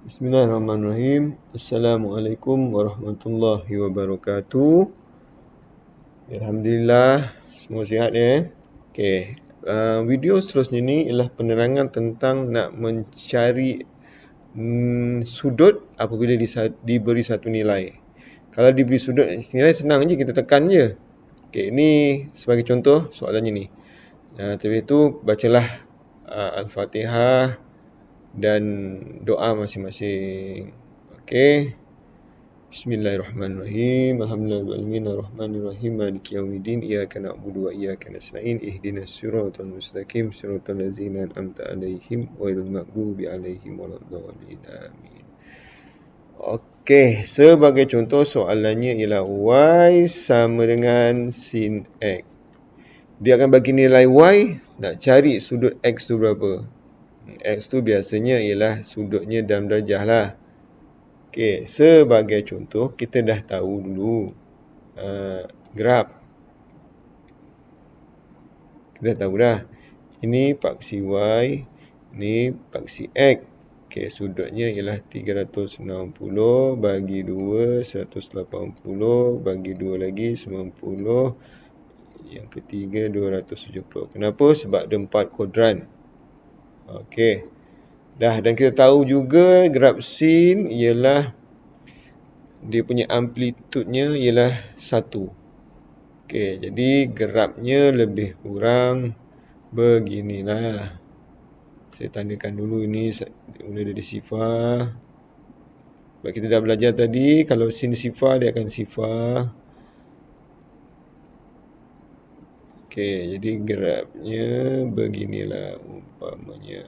Bismillahirrahmanirrahim. Assalamualaikum warahmatullahi wabarakatuh. Alhamdulillah, semua sihat ya. Okey, video seterusnya ni ialah penerangan tentang nak mencari sudut apabila diberi satu nilai. Kalau diberi sudut nilai senang je, kita tekan je. Okey, ini sebagai contoh soalannya ni. Tapi itu bacalah Al-Fatihah dan doa masing-masing. Okey. Bismillahirrahmanirrahim. Alhamdulillahirabbil arrahmanirrahim maliki yaumiddin iyyaka na'budu wa iyyaka nasta'in ihdinas siratal mustaqim siratal ladzina an'amta 'alaihim ghairil maghdubi 'alaihim waladdallin. Amin. Okey, sebagai contoh soalannya ialah y sama dengan sin x. Dia akan bagi nilai y, nak cari sudut x tu berapa. X tu biasanya ialah sudutnya dalam darjah lah. Okey, sebagai contoh kita dah tahu dulu graf. Kita dah tahu dah. Ini paksi y, ini paksi x. Okey, sudutnya ialah 360 bagi 2 180 bagi 2 lagi 90. Yang ketiga 270. Kenapa? Sebab ada 4 kuadran. Okey. Dah, dan kita tahu juga graf sin ialah dia punya amplitudenya ialah 1. Okey, jadi grafnya lebih kurang beginilah. Saya tandakan dulu ini mula dari sifar. Sebab kita dah belajar tadi, kalau sin sifar dia akan sifar. Okey, jadi grafnya beginilah umpamanya.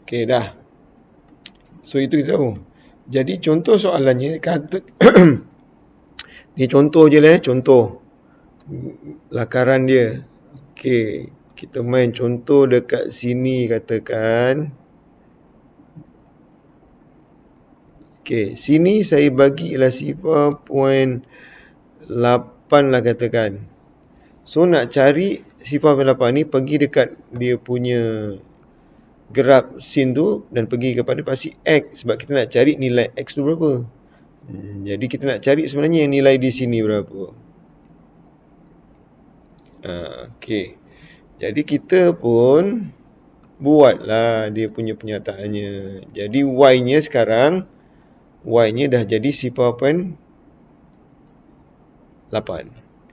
Okey dah. So itu kita tahu. Jadi contoh soalannya kata ni contoh je lah, contoh lakaran dia. Okey, kita main contoh dekat sini katakan. Okey, sini saya bagi ialah 0.8 lah katakan. So nak cari 0.8 ni pergi dekat dia punya graf sin tu dan pergi kepada paksi x sebab kita nak cari nilai x tu berapa. Jadi kita nak cari sebenarnya nilai di sini berapa. Okey. Jadi kita pun buatlah dia punya penyataannya. Jadi y-nya sekarang y-nya dah jadi 0.8.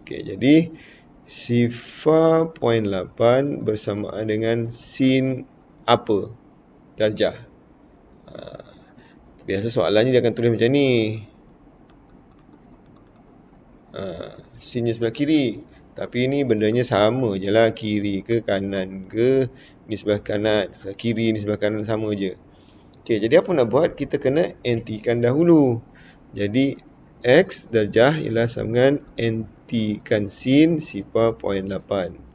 Okey, jadi 0.8 bersamaan dengan sin apa? Darjah. Biasa soalannya dia akan tulis macam ni. Sinnya sebelah kiri. Tapi ni bendanya sama je lah. Kiri ke kanan ke. Ni sebelah kanan, sebelah kiri, ni sebelah kanan sama je. Okey, jadi apa nak buat? Kita kena antikan dahulu. Jadi x darjah ialah sama dengan antikan sin 0.8.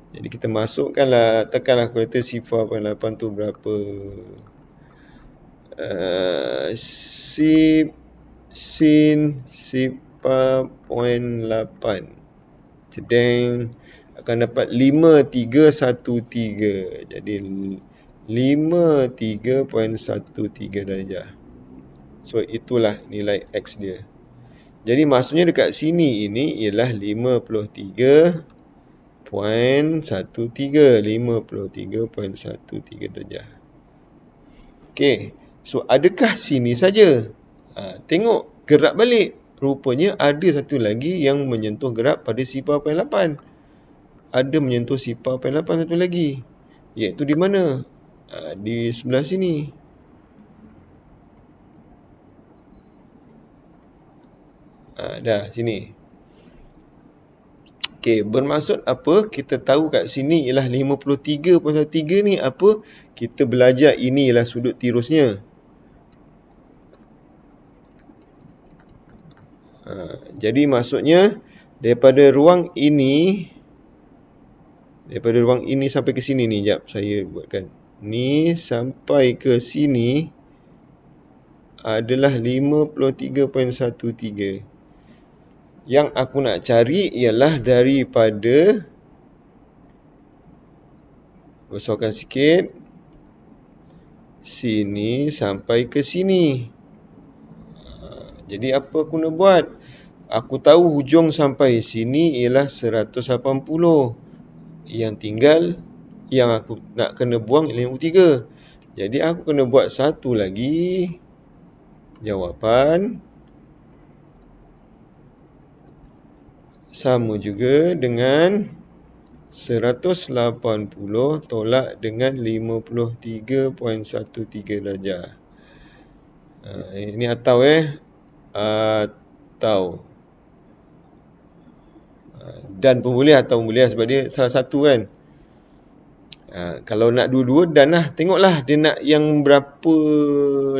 Jadi kita masukkanlah, tekanlah kalkulator 0.8 tu berapa. Sin 0.8. Cedeng. Akan dapat 5313. Jadi 53.13 darjah. So itulah nilai x dia. Jadi maksudnya dekat sini ini ialah 53.13 darjah. Okey. So adakah sini saja? Tengok gerak balik. Rupanya ada satu lagi yang menyentuh gerak pada 0.8. Ada menyentuh 0.8 satu lagi. Iaitu di mana? Di sebelah sini. Dah, sini. Okey, bermaksud apa? Kita tahu kat sini ialah 53.13 ni apa? Kita belajar ini ialah sudut tirusnya. Jadi maksudnya daripada ruang ini sampai ke sini ni. Sekejap, saya buatkan. Ni sampai ke sini adalah 53.13. Yang aku nak cari ialah daripada Besarkan sikit. Sini sampai ke sini. Jadi apa aku nak buat? Aku tahu hujung sampai sini ialah 180. Yang tinggal yang aku nak kena buang 53. Jadi aku kena buat satu lagi jawapan sama juga dengan 180 tolak dengan 53.13 darjah. Ini atau atau dan pun boleh atau boleh sebab dia salah satu kan. Kalau nak dua-dua dan lah, tengoklah dia nak yang berapa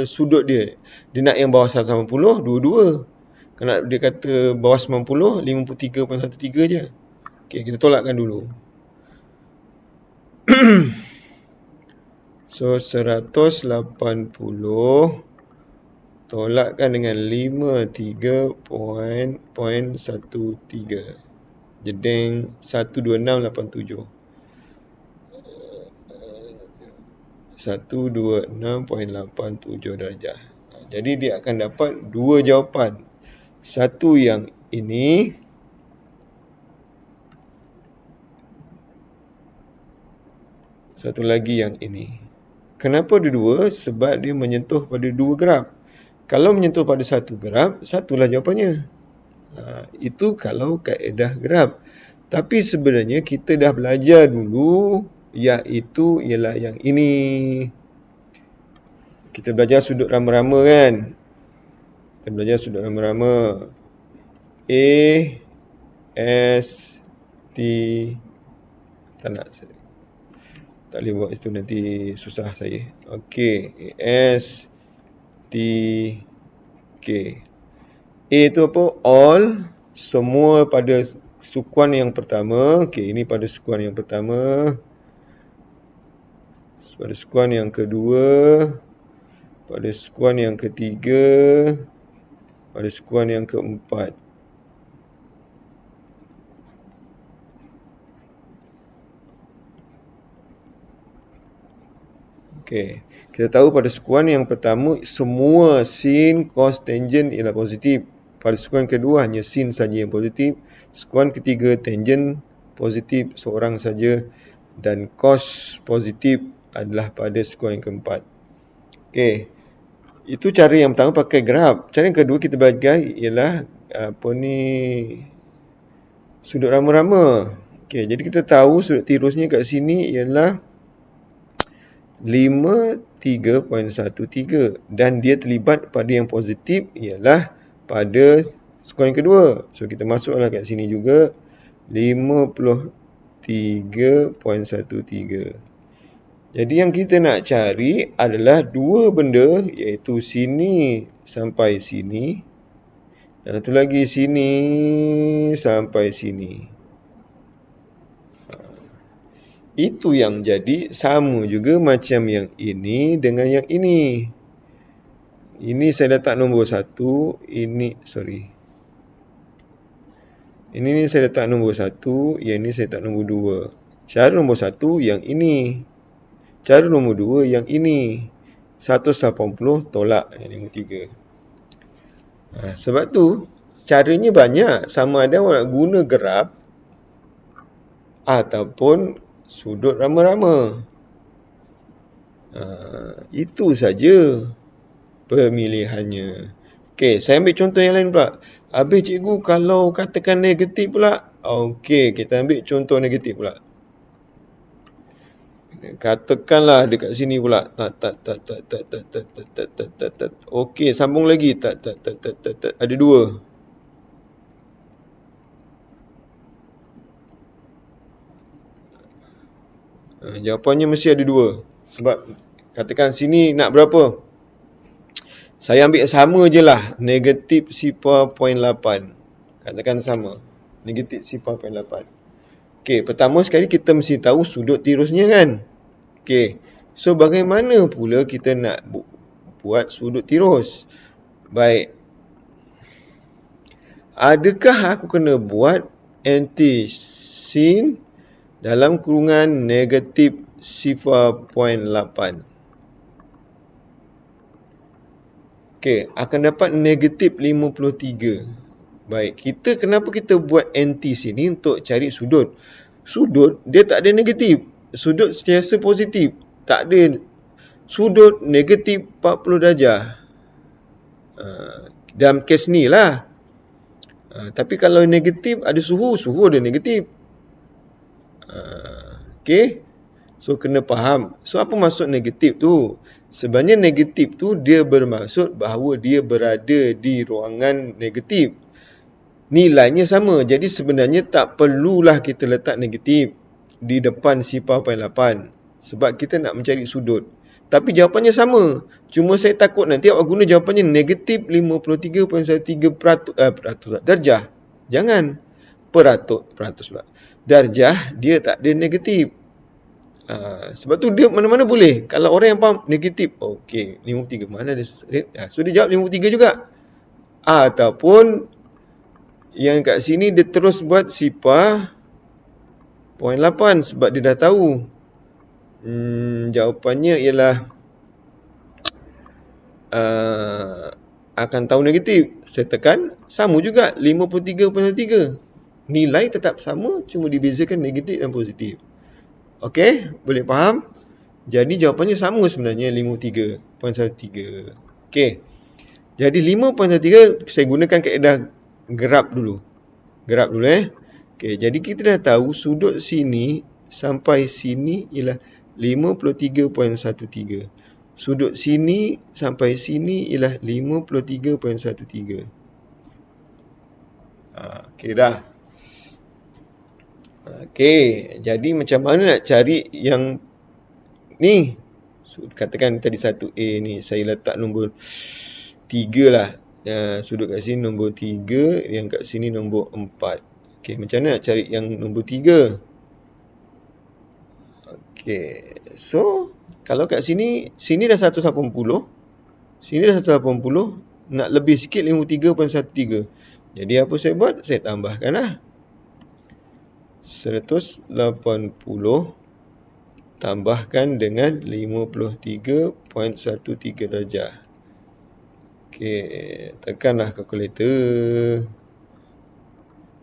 sudut dia. Dia nak yang bawah 180, dua-dua. Kalau dia kata bawah 90, 53.13 je. Okey, kita tolakkan dulu. So 180 tolakkan dengan 53.13. Jedeng 12687. 126.87 darjah. Jadi dia akan dapat dua jawapan. Satu yang ini, satu lagi yang ini. Kenapa dua-dua? Sebab dia menyentuh pada dua graf. Kalau menyentuh pada satu graf, satulah jawapannya. Itu kalau kaedah graf. Tapi sebenarnya kita dah belajar dulu, iaitu ialah yang ini. Kita belajar sudut rama-rama kan? Kita belajar sudut rama-rama. A, S, T. Tak nak. Tak boleh buat itu, nanti susah saya. Okey. S, T, K. A tu apa? All. Semua pada sukuan yang pertama. Okey, ini pada sukuan yang pertama. Pada sukuan yang kedua. Pada sukuan yang ketiga. Pada sukuan yang keempat. Okey, kita tahu pada sukuan yang pertama semua sin, cos, tangent ialah positif. Pada sukuan kedua hanya sin saja yang positif. Sukuan ketiga tangent positif seorang saja dan cos positif adalah pada sukuan yang keempat. Okey. Itu cara yang pertama pakai graf. Cara yang kedua kita belajar ialah sudut rama-rama. Okey, jadi kita tahu sudut tirusnya kat sini ialah 53.13 dan dia terlibat pada yang positif ialah pada sukuan yang kedua. So kita masuklah kat sini juga 53.13. Jadi yang kita nak cari adalah dua benda, iaitu sini sampai sini dan satu lagi sini sampai sini. Itu yang jadi sama juga macam yang ini dengan yang ini. Ini saya letak nombor 1. Ini saya letak nombor 1. Yang ini saya letak nombor 2. Cara nombor 1 yang ini. Cara nombor 2 yang ini. 180 tolak yang nombor 3. Sebab tu caranya banyak. Sama ada awak nak guna graf ataupun sudut rama-rama. Itu saja pemilihannya. Okey, saya ambil contoh yang lain pula. Habis cikgu kalau katakan negatif pula. Okey, kita ambil contoh negatif pula. Katakanlah dekat sini pula. Okey, sambung lagi. Ada dua. Jawapannya mesti ada dua. Sebab katakan sini nak berapa? Saya ambil sama je lah. Negatif 0.8. Katakan sama. Negatif 0.8. Okey, pertama sekali kita mesti tahu sudut tirusnya kan. Okey. So bagaimana pula kita nak buat sudut tirus? Baik. Adakah aku kena buat anti sin dalam kurungan negatif 0.8. Okey, akan dapat negatif 53. Baik, kenapa kita buat anti sini untuk cari sudut? Sudut dia tak ada negatif. Sudut sentiasa positif. Tak ada sudut negatif 40 darjah. Dalam kes ni lah. Tapi kalau negatif ada suhu ada negatif. Okey. So kena faham. So apa maksud negatif tu? Sebenarnya negatif tu dia bermaksud bahawa dia berada di ruangan negatif. Nilainya sama. Jadi sebenarnya tak perlulah kita letak negatif di depan 0.8. Sebab kita nak mencari sudut. Tapi jawapannya sama. Cuma saya takut nanti awak guna jawapannya negatif 53.13% darjah. Jangan. Peratus pula. Darjah dia tak ada negatif. Sebab tu dia mana-mana boleh. Kalau orang yang faham negatif, okey, 53 mana dia? So dia jawab 53 juga. Ataupun yang kat sini dia terus buat sifar 0.8 sebab dia dah tahu. Jawapannya ialah akan tahu negatif. Saya tekan sama juga 53.3. Nilai tetap sama, cuma dibezakan negatif dan positif. Okey, boleh faham? Jadi jawapannya sama sebenarnya 53.13. Okey. Jadi 5.13 saya gunakan kaedah graf dulu. Okey, jadi kita dah tahu sudut sini sampai sini ialah 53.13. Sudut sini sampai sini ialah 53.13. Okey dah. Okey, jadi macam mana nak cari yang ni? Katakan tadi 1A ni, saya letak nombor 3 lah. Sudut kat sini nombor 3, yang kat sini nombor 4. Okey, macam mana nak cari yang nombor 3? Okey, so kalau kat sini dah 180. Sini dah 180, nak lebih sikit 53.13. Jadi apa saya buat? Saya tambahkan lah. 180 tambahkan dengan 53.13 darjah. Okey, tekanlah kalkulator.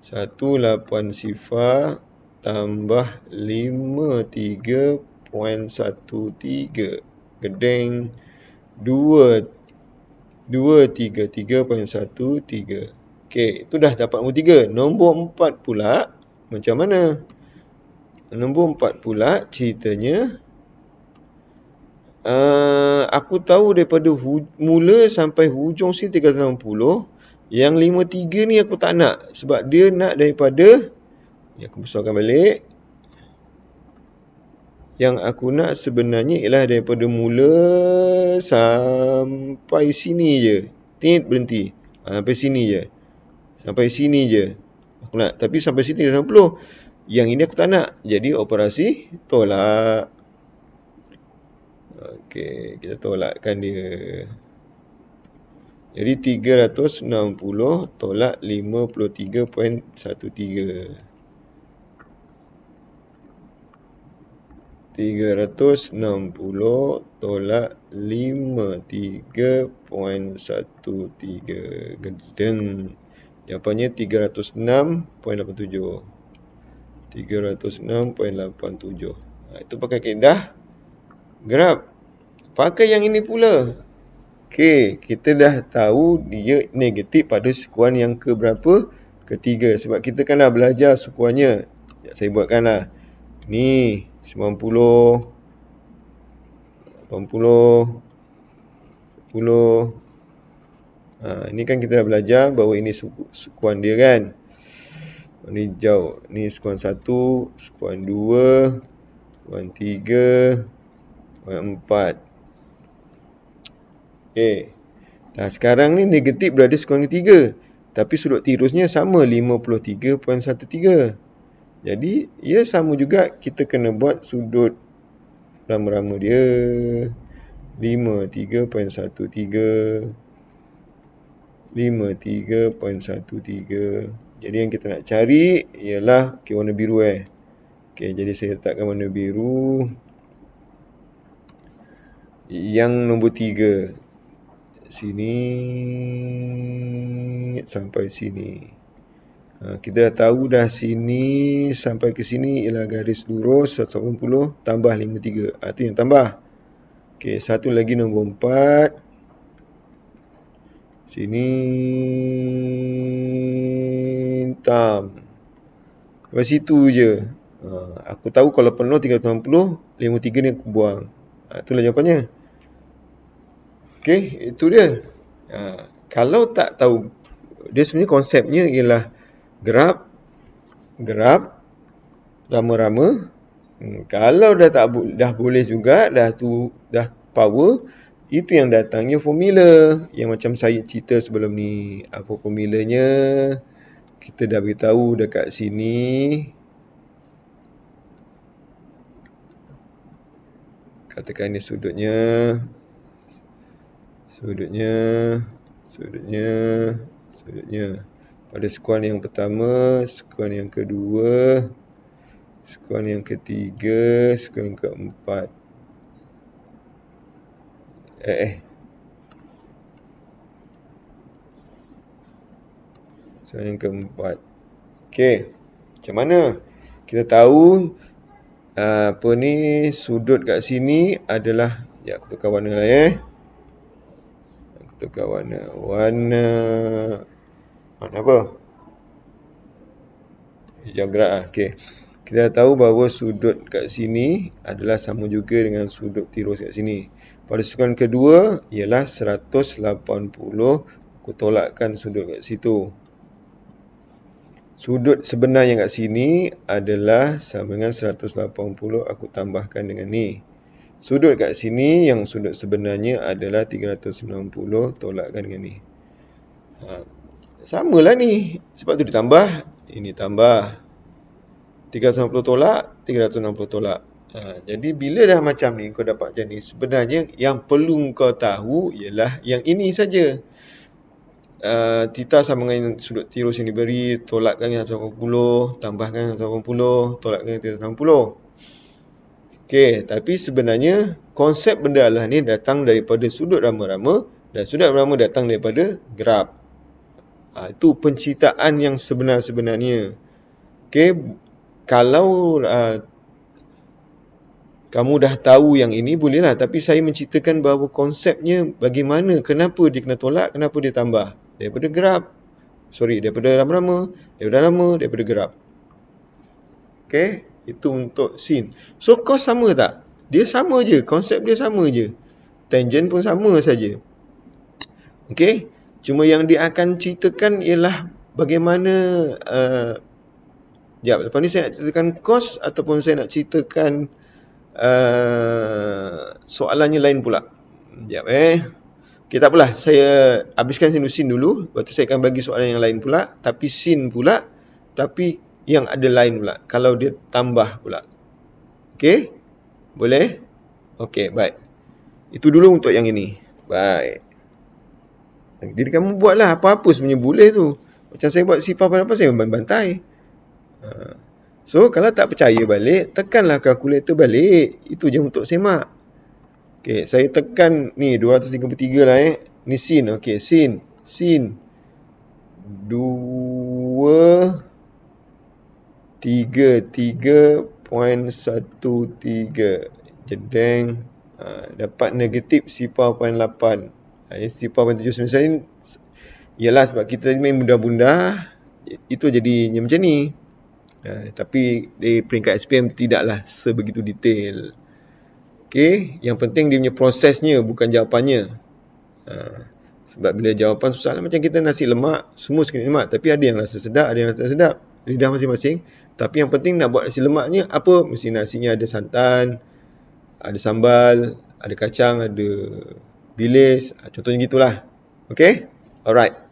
180 tambah 53.13 gedeng 233.13. Okey, itu dah dapat nombor 3. Nombor 4 pula macam mana? Nombor 4 pula ceritanya aku tahu daripada mula sampai hujung sini 360. Yang 53 ni aku tak nak sebab dia nak daripada ni, aku besarkan balik. Yang aku nak sebenarnya ialah daripada mula sampai sini je. Berhenti. Sampai sini je. Sampai sini je aku nak. Tapi sampai sini 360. Yang ini aku tak nak. Jadi operasi tolak. Okey, kita tolakkan dia. Jadi 360 tolak 53.13. 360 tolak 53.13. Gedeng. Jawapannya 306.87. 306.87. Itu pakai kaedah graf. Pakai yang ini pula. Okey, kita dah tahu dia negatif pada sukuan yang keberapa? Ketiga. Sebab kita kan dah belajar sukuannya. Saya buatkanlah. Ni 90, 80, 10. Ini kan kita dah belajar bahawa ini sukuan dia kan. Ini hijau. Ni sukuan 1, sukuan 2, sukuan 3, sukuan 4. Okey. Nah, sekarang ni negatif berada sukuan ketiga. Tapi sudut tirusnya sama 53.13. Jadi, ia sama juga. Kita kena buat sudut rama-rama dia. 53.13. 53.13. Jadi yang kita nak cari ialah warna biru. Okey, jadi saya letakkan warna biru. Yang nombor 3. Sini sampai sini. Kita dah tahu dah sini sampai ke sini ialah garis lurus 180 tambah 53. Itu yang tambah. Okey, satu lagi nombor 4. Sini tam. Sampai situ je. Aku tahu kalau penuh 360, 53 ni aku buang. Itulah jawapannya. Okey, itu dia. Kalau tak tahu, dia sebenarnya konsepnya ialah gerab, rama-rama. Kalau dah boleh juga, dah power, itu yang datangnya formula. Yang macam saya cerita sebelum ni. Apa formulanya? Kita dah beritahu dekat sini. Katakan ni sudutnya. Pada skuan yang pertama, skuan yang kedua, skuan yang ketiga, skuan yang keempat. Skuan yang keempat. Okey. Macam mana? Kita tahu apa ni, sudut kat sini adalah, aku tukar warna lah Aku tukar warna. Warna apa? Hijau gerak. Okey. Kita tahu bahawa sudut kat sini adalah sama juga dengan sudut tirus kat sini. Pada sukan kedua ialah 180. Aku tolakkan sudut kat situ. Sudut sebenarnya kat sini adalah sama dengan 180. Aku tambahkan dengan ni. Sudut kat sini yang sudut sebenarnya adalah 360. Tolakkan dengan ni. Samalah ni. Sebab tu ditambah. Ini tambah. 360 tolak, 360 tolak. Jadi bila dah macam ni, kau dapat macam ni, sebenarnya yang perlu kau tahu ialah yang ini saja. Theta sama dengan sudut tirus yang diberi, tolakkan dengan 180, tambahkan 180, tolakkan dengan 360. Okey, tapi sebenarnya konsep benda Allah ni datang daripada sudut rama-rama dan sudut rama datang daripada graf. Itu penciptaan yang sebenar-sebenarnya. Okey, kalau kamu dah tahu yang ini, bolehlah. Tapi saya menceritakan bahawa konsepnya bagaimana, kenapa dia kena tolak, kenapa dia tambah. Daripada graf. Daripada rama-rama, daripada graf. Okey, itu untuk sin. So, cos sama tak? Dia sama je, konsep dia sama je. Tangent pun sama saja. Okey, cuma yang dia akan ceritakan ialah bagaimana lepas ni saya nak ceritakan cos ataupun saya nak ceritakan soalannya lain pula. Okey, tak apalah. Saya habiskan sin dulu. Lepas tu saya akan bagi soalan yang lain pula. Tapi sin pula. Tapi yang ada lain pula. Kalau dia tambah pula. Okey? Boleh? Okey, baik. Itu dulu untuk yang ini. Baik. Jadi kamu buatlah apa-apa sebenarnya boleh tu. Macam saya buat sifar pada apa, saya bantai. So, kalau tak percaya balik, tekanlah kalkulator balik. Itu je untuk semak. Okey, saya tekan ni 233 lah Ni sin. Okey, sin 233.13. Jedeng. Dapat negatif 0.8. Ini 0.79 ialah sebab kita main bunda-bunda. Itu jadinya macam ni. Tapi di peringkat SPM tidaklah sebegitu detail. Okey, yang penting dia punya prosesnya, bukan jawapannya. Sebab bila jawapan susah lah. Macam kita nasi lemak, semua sekali lemak. Tapi ada yang rasa sedap, ada yang rasa tak sedap. Lidah masing-masing. Tapi yang penting nak buat nasi lemaknya apa? Mesti nasinya ada santan, ada sambal, ada kacang, ada bilis. Contohnya gitulah. Okey? Alright.